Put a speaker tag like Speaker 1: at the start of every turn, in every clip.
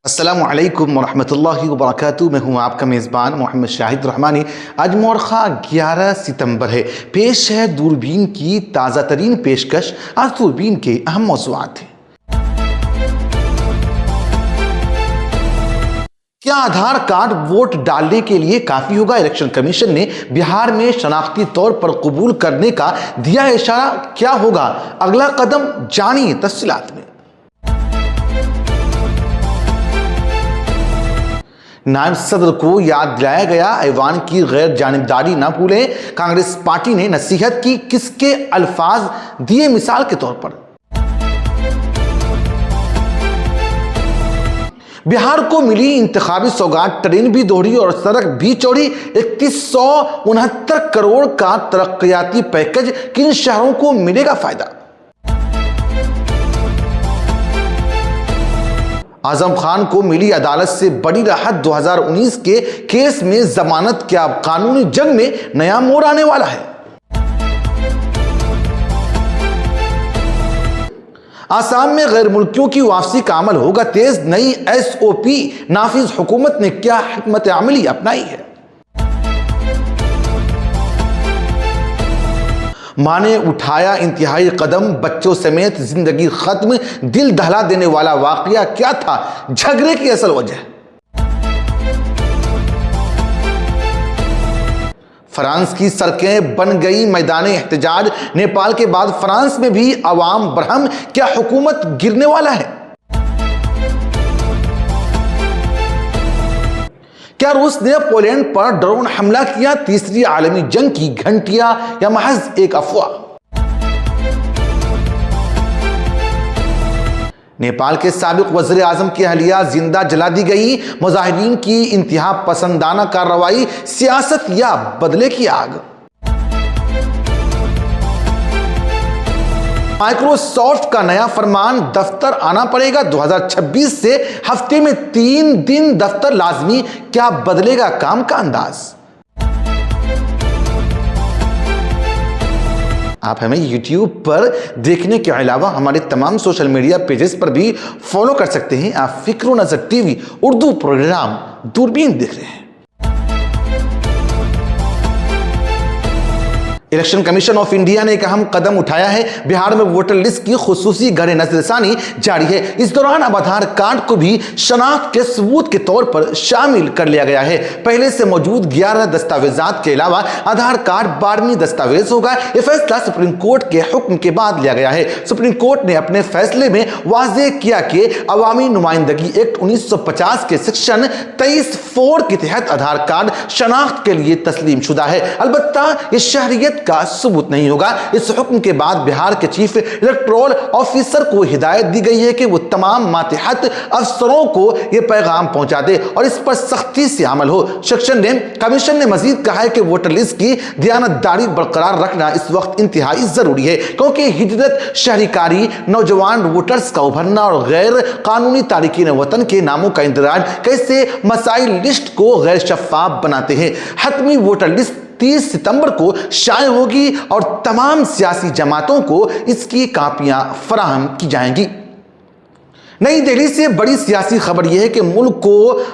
Speaker 1: अस्सलामु अलैकुम वरहमतुल्लाहि वबरकातुहू। मैं हूँ आपका मेज़बान मोहम्मद शाहिद रहमानी। आज मौरखा 11 सितंबर है। पेश है दूरबीन की ताज़ा तरीन पेशकश। आज दूरबीन के अहम मौज़ूआत हैं। क्या आधार कार्ड वोट डालने के लिए काफी होगा? इलेक्शन कमीशन ने बिहार में शनाख्ती तौर पर कबूल करने का दिया इशारा। क्या होगा अगला कदम, जानिए तफसीलात में। नायब सदर को याद दिलाया गया, ऐवान की गैर जानिबदारी न भूलें। कांग्रेस पार्टी ने नसीहत की, किसके अल्फाज दिए मिसाल के तौर पर। बिहार को मिली इंतखाबी सौगात, ट्रेन भी दोहरी और सड़क भी चौड़ी। 3169 करोड़ का तरक्कियाती पैकेज, किन शहरों को मिलेगा फायदा? आजम खान को मिली अदालत से बड़ी राहत। 2019 के केस में जमानत, क्या कानूनी जंग में नया मोड़ आने वाला है? आसाम में गैर मुल्कियों की वापसी का अमल होगा तेज। नई SOP नाफिज, हुकूमत ने क्या हिकमत अमली अपनाई है? मां ने उठाया इंतहाई कदम, बच्चों समेत जिंदगी खत्म। दिल दहला देने वाला वाकया क्या था? झगड़े की असल वजह। फ्रांस की सड़कें बन गई मैदान एहतजाज। नेपाल के बाद फ्रांस में भी अवाम बरहम, क्या हुकूमत गिरने वाला है? क्या रूस ने पोलैंड पर ड्रोन हमला किया? तीसरी आलमी जंग की घंटियां या महज एक अफवाह? नेपाल के साबिक वज़ीर आज़म की अहलिया जिंदा जला दी गई। मुजाहिरीन की इंतहा पसंदाना कार्रवाई, सियासत या बदले की आग? माइक्रोसॉफ्ट का नया फरमान, दफ्तर आना पड़ेगा। 2026 से हफ्ते में 3 दिन दफ्तर लाजमी। क्या बदलेगा काम का अंदाज? आप हमें YouTube पर देखने के अलावा हमारे तमाम सोशल मीडिया पेजेस पर भी फॉलो कर सकते हैं। आप फिक्र नजर TV उर्दू प्रोग्राम दूरबीन देख रहे हैं। इलेक्शन कमीशन ऑफ इंडिया ने एक अहम कदम उठाया है। बिहार में वोटर लिस्ट की खुसूसी गढ़े नजरसानी जारी है। इस दौरान अब आधार कार्ड को भी शनाख्त के सबूत के तौर पर शामिल कर लिया गया है। पहले से मौजूद 11 दस्तावेजात के अलावा आधार कार्ड 12वीं दस्तावेज होगा। यह फैसला सुप्रीम कोर्ट के हुक्म के बाद लिया गया है। सुप्रीम कोर्ट ने अपने फैसले में वाजे किया कि अवामी नुमाइंदगी एक्ट 1950 के सेक्शन 23(4) के तहत आधार कार्ड शनाख्त के लिए तस्लीम शुदा है। अलबत्ता यह शहरियत का सबूत नहीं होगा। इस हुक्म के बाद बिहार के चीफ इलेक्टोरल ऑफिसर को हिदायत दी गई है कि वो तमाम मातहत अफसरों को यह पैगाम पहुंचा दे और इस पर सख्ती से अमल हो। कमीशन ने मजीद कहा है कि वोटर लिस्ट की दयानतदारी बरकरार रखना इस वक्त इंतहाई जरूरी है, क्योंकि हिजरत, शहरीकारी, नौजवान वोटर्स का उभरना और गैर कानूनी तारिकीन वतन के नामों का इंदराज कैसे मसाइल लिस्ट को गैर शफाफ बनाते हैं। हतमी वोटर लिस्ट 30 सितंबर को शाये होगी और तमाम सियासी जमातों को इसकी कापियां फराहम की जाएंगी। नई दिल्ली से बड़ी सियासी खबर यह है कि मुल्क को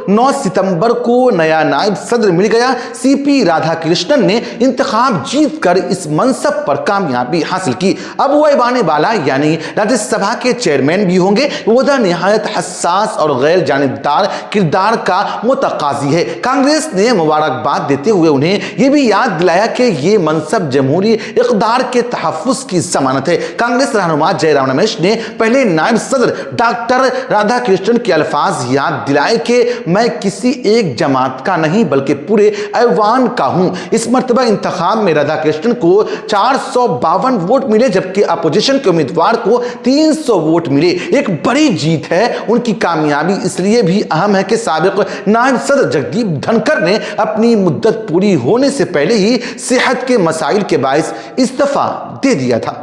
Speaker 1: 9 सितंबर को नया नायब सदर मिल गया। CP राधाकृष्णन ने इंतखाब जीतकर इस मनसब पर कामयाबी हासिल की। अब वो ऐवान बाला यानी राज्यसभा के चेयरमैन भी होंगे। ओहदा निहायत हसास और गैर जानिबदार किरदार का मुतकाजी है। कांग्रेस ने मुबारकबाद देते हुए उन्हें यह भी याद दिलाया कि ये मनसब जमहूरी इक़्तिदार के तहफ़्फ़ुज़ की जमानत है। कांग्रेस रहनुमा जयराम रमेश ने पहले नायब सदर डॉक्टर राधाकृष्णन के अल्फाज याद दिलाए कि मैं किसी एक जमात का नहीं बल्कि पूरे ऐवान का हूं। इस मर्तबा इंतखाब में राधाकृष्णन को 452 वोट मिले, जबकि अपोजिशन के उम्मीदवार को 300 वोट मिले। एक बड़ी जीत है। उनकी कामयाबी इसलिए भी अहम है कि साबिक नायब सदर जगदीप धनखड़ ने अपनी मुद्दत पूरी होने से पहले ही सेहत के मसाइल के बायस इस्तीफा दे दिया था।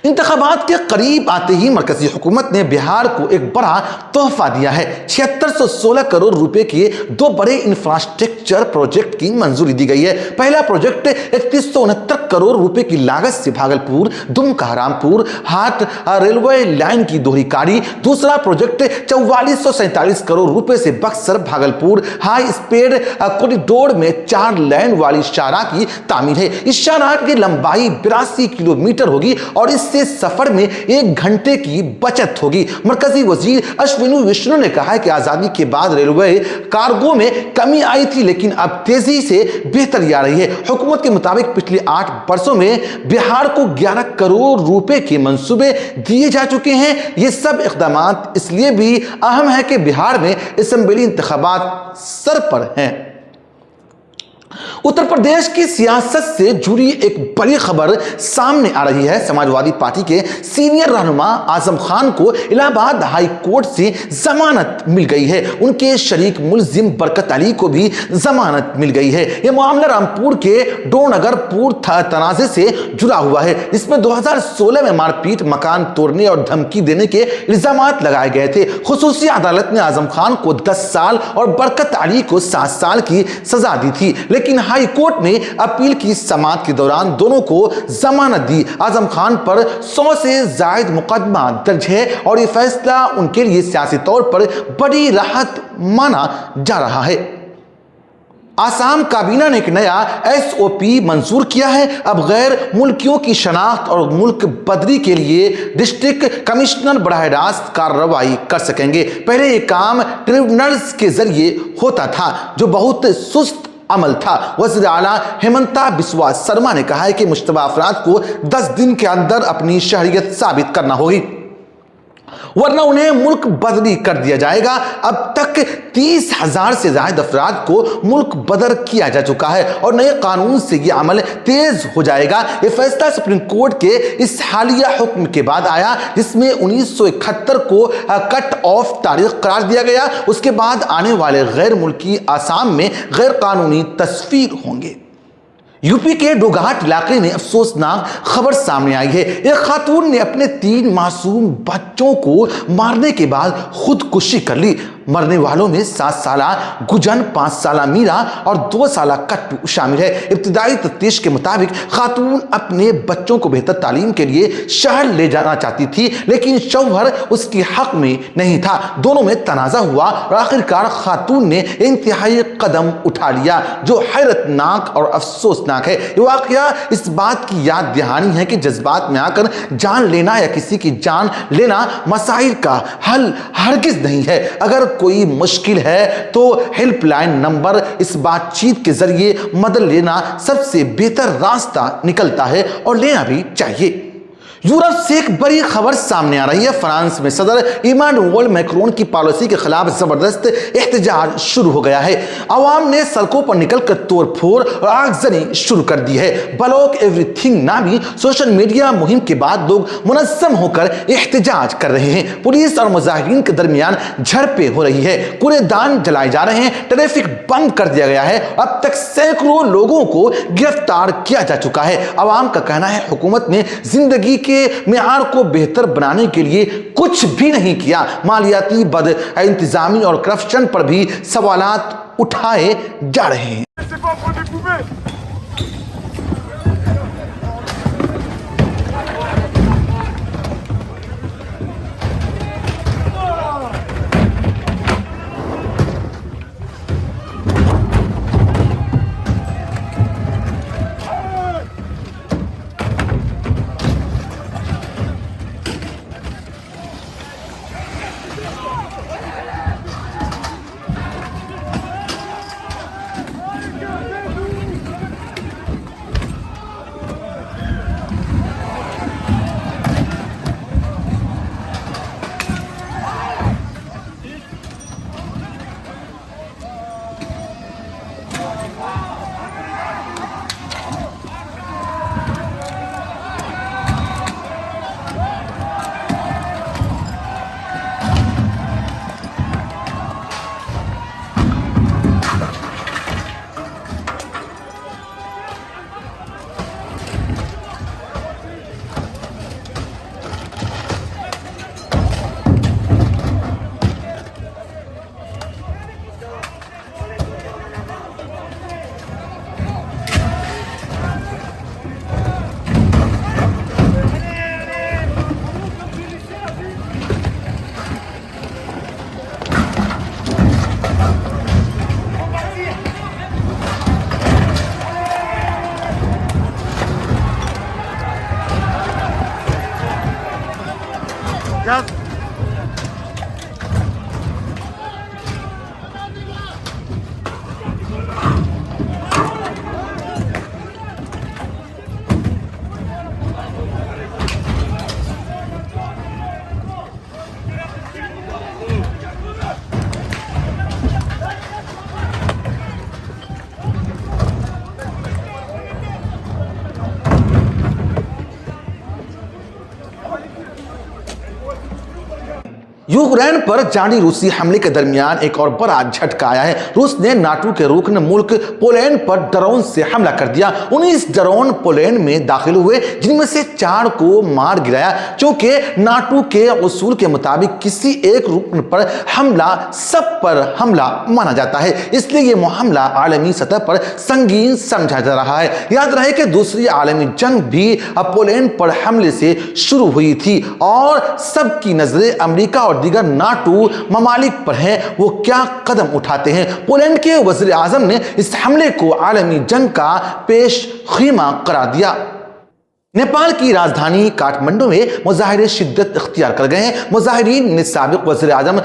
Speaker 1: इंतखाबात के करीब आते ही मरकजी हुकूमत ने बिहार को एक बड़ा तोहफा दिया है। 7616 करोड़ रुपए के दो बड़े इंफ्रास्ट्रक्चर प्रोजेक्ट की मंजूरी दी गई है। पहला प्रोजेक्ट 3169 करोड़ रुपए की लागत से भागलपुर दुमका रामपुर हाट रेलवे लाइन की दोहरीकारी। दूसरा प्रोजेक्ट 4447 करोड़ रुपए से Buxar Bhagalpur high speed corridor में 4 लेन वाली शाहराह की तामीर है। इस शाहराह की लंबाई 82 किलोमीटर होगी और इससे सफर में 1 घंटे की बचत होगी। मरकजी वजीर अश्विनी वैष्णव ने कहा है कि आजादी के बाद रेलवे कार्गो में कमी आई थी, लेकिन अब तेजी से बेहतरी आ रही है। हुकूमत के मुताबिक पिछले 8 वर्षों में बिहार को 11 करोड़ रुपए के मंसूबे दिए जा चुके हैं। ये सब इक़दामात इसलिए भी अहम है कि बिहार में असेंबली इंतखाबात सर पर हैं। उत्तर प्रदेश की सियासत से जुड़ी एक बड़ी खबर सामने आ रही है। समाजवादी पार्टी के सीनियर रहनुमा आजम खान को इलाहाबाद हाई कोर्ट से जमानत मिल गई है। उनके शरीक मुलजिम बरकत अली को भी जमानत मिल गई है। यह मामला रामपुर के डोनगरपुर तनाजे से जुड़ा हुआ है। इसमें 2016 में मारपीट, मकान तोड़ने और धमकी देने के इल्जाम लगाए गए थे। खुसूसी अदालत ने आजम खान को 10 साल और बरकत अली को 7 साल की सजा दी थी, लेकिन हाई कोर्ट ने अपील की समाअत के दौरान दोनों को जमानत दी। आजम खान पर 100 से ज्यादा मुकदमा दर्ज है और यह फैसला उनके लिए सियासी तौर पर बड़ी राहत माना जा रहा है। आसाम काबीना ने एक नया एसओपी मंजूर किया है। अब गैर मुल्कियों की शनाख्त और मुल्क बदली के लिए डिस्ट्रिक्ट कमिश्नर बराह रास्त कार्रवाई कर सकेंगे। पहले यह काम ट्रिब्यूनल्स के जरिए होता था, जो बहुत सुस्त अमल था। वज़ीर आला हेमंता बिस्वा शर्मा ने कहा है कि मुश्तबा अफराद को 10 दिन के अंदर अपनी शहरियत साबित करना होगी, वरना उन्हें मुल्क बदली कर दिया जाएगा। अब तक 30,000 से ज्यादा अफराद को मुल्क बदल किया जा चुका है और नए कानून से यह अमल तेज हो जाएगा। यह फैसला सुप्रीम कोर्ट के इस हालिया हुक्म के बाद आया, जिसमें 1971 को कट ऑफ तारीख करार दिया गया। उसके बाद आने वाले गैर मुल्की आसाम में गैर कानूनी तस्वीर होंगे। यूपी के डोघाट इलाके में अफसोसनाक खबर सामने आई है। एक खातून ने अपने 3 मासूम बच्चों को मारने के बाद खुदकुशी कर ली। मरने वालों में 7 साला गुजन, 5 साला मीरा और 2 साला कट्टू शामिल है। इब्तिदाई तफ्तीश के मुताबिक खातून अपने बच्चों को बेहतर तालीम के लिए शहर ले जाना चाहती थी, लेकिन शौहर उसके हक में नहीं था। दोनों में तनाजा हुआ और आखिरकार खातून ने इंतहाई कदम उठा लिया, जो हैरतनाक और अफसोसनाक है। ये वाकया इस बात की याद दहानी है कि जज्बात में आकर जान लेना या किसी की जान लेना मसाइल का हल हरगिज नहीं है। अगर कोई मुश्किल है तो हेल्पलाइन नंबर, इस बातचीत के जरिए मदद लेना सबसे बेहतर रास्ता निकलता है और लेना भी चाहिए। यूरोप से एक बड़ी खबर सामने आ रही है। फ्रांस में सदर इमानुएल मैक्रोन की पॉलिसी के खिलाफ जबरदस्त एहतजाज शुरू हो गया है। आवाम ने सड़कों पर निकलकर तोड़फोड़ और आगजनी शुरू कर दी है। ब्लॉक एवरीथिंग नामी सोशल मीडिया मुहिम के बाद लोग मुनज़्ज़म होकर एहतजाज कर रहे हैं। पुलिस और मुजाहिरीन के दरमियान झड़पें हो रही है, कूड़ेदान जलाए जा रहे हैं, ट्रैफिक बंद कर दिया गया है। अब तक सैकड़ों लोगों को गिरफ्तार किया जा चुका है। आवाम का कहना है हुकूमत ने जिंदगी के मेयार को बेहतर बनाने के लिए कुछ भी नहीं किया। मालियाती बद इंतजामी और करप्शन पर भी सवालात उठाए जा रहे हैं। यूक्रेन पर जारी रूसी हमले के दरमियान एक और बड़ा झटका आया है। रूस ने नाटो के रुकन मुल्क पोलैंड पर ड्रोन से हमला कर दिया। 19 ड्रोन पोलैंड में दाखिल हुए, जिनमें से 4 को मार गिराया। क्योंकि नाटो के उसूल के मुताबिक किसी एक रुकन पर हमला सब पर हमला माना जाता है, इसलिए यह हमला आलमी सतह पर संगीन समझा जा रहा है। याद रहे कि दूसरी आलमी जंग भी पोलैंड पर हमले से शुरू हुई थी और सबकी नजरें अमेरिका और दीगर नाटो ममालिक पर हैं, वो क्या कदम उठाते हैं। पोलैंड के वज़ीर आज़म ने इस हमले को आलमी जंग का पेश ख़ीमा करार दिया। नेपाल की राजधानी काठमांडू में मुजाहिरे शिद्दत इख्तियार कर गए हैं। मुजाहिरीन ने साबिक वज़ीर आज़म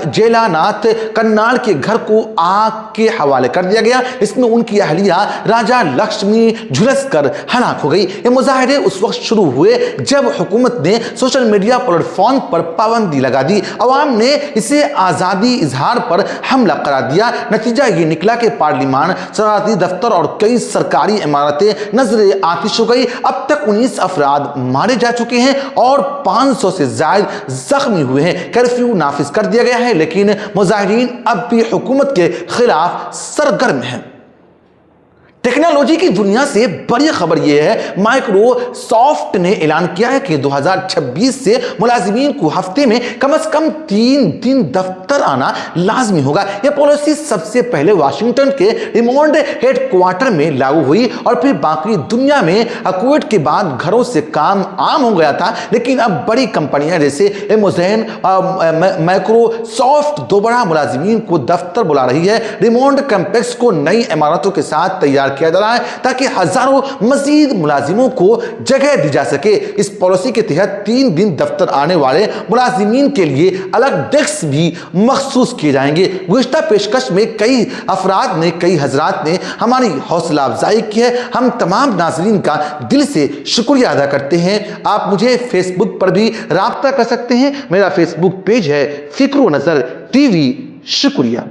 Speaker 1: जेलानाथ कन्नाल के घर को आग के हवाले कर दिया गया। इसमें उनकी अहलिया राजा लक्ष्मी झुलस कर हलाक हो गई। ये मुजाहिरे उस वक्त शुरू हुए जब हुकूमत ने सोशल मीडिया प्लेटफॉर्म पर पाबंदी लगा दी। अवाम ने इसे आज़ादी इजहार पर हमला करार दिया। नतीजा ये निकला कि पार्लिमान, सदारती दफ्तर और कई सरकारी इमारतें नजर आतिश हो गई। अब तक 19 अफराद मारे जा चुके हैं और 500 से ज्यादा जख्मी हुए हैं। कर्फ्यू नाफिज कर दिया गया है, लेकिन मुजाहिरीन अब भी हुकूमत के खिलाफ सरगर्म हैं। टेक्नोलॉजी की दुनिया से बड़ी खबर यह है, माइक्रोसॉफ्ट ने ऐलान किया है कि 2026 से मुलाजिमीन को हफ्ते में कम से कम 3 दिन दफ्तर आना लाजमी होगा। यह पॉलिसी सबसे पहले वाशिंगटन के रिमोट हेडक्वार्टर में लागू हुई और फिर बाकी दुनिया में कोविड के बाद घरों से काम आम हो गया था। लेकिन अब बड़ी कंपनियां जैसे अमेज़न, माइक्रोसॉफ्ट दोबारा मुलाजिमीन को दफ्तर बुला रही है। रिमोट कैंपस को नई इमारतों के साथ तैयार किया जा रहा है ताकि हजारों मजीद मुलाजिमों को जगह दी जा सके। इस पॉलिसी के तहत 3 दिन दफ्तर आने वाले मुलाजिमीन के लिए अलग डेस्क भी मखसूस किए जाएंगे। गुज़िश्ता पेशकश में कई अफराद ने, कई हजरात ने हमारी हौसला अफजाई की है। हम तमाम नाज़रीन का दिल से शुक्रिया अदा करते हैं। आप मुझे फेसबुक पर भी राब्ता कर सकते हैं। मेरा फेसबुक पेज है फ़िक्र नज़र टीवी। शुक्रिया।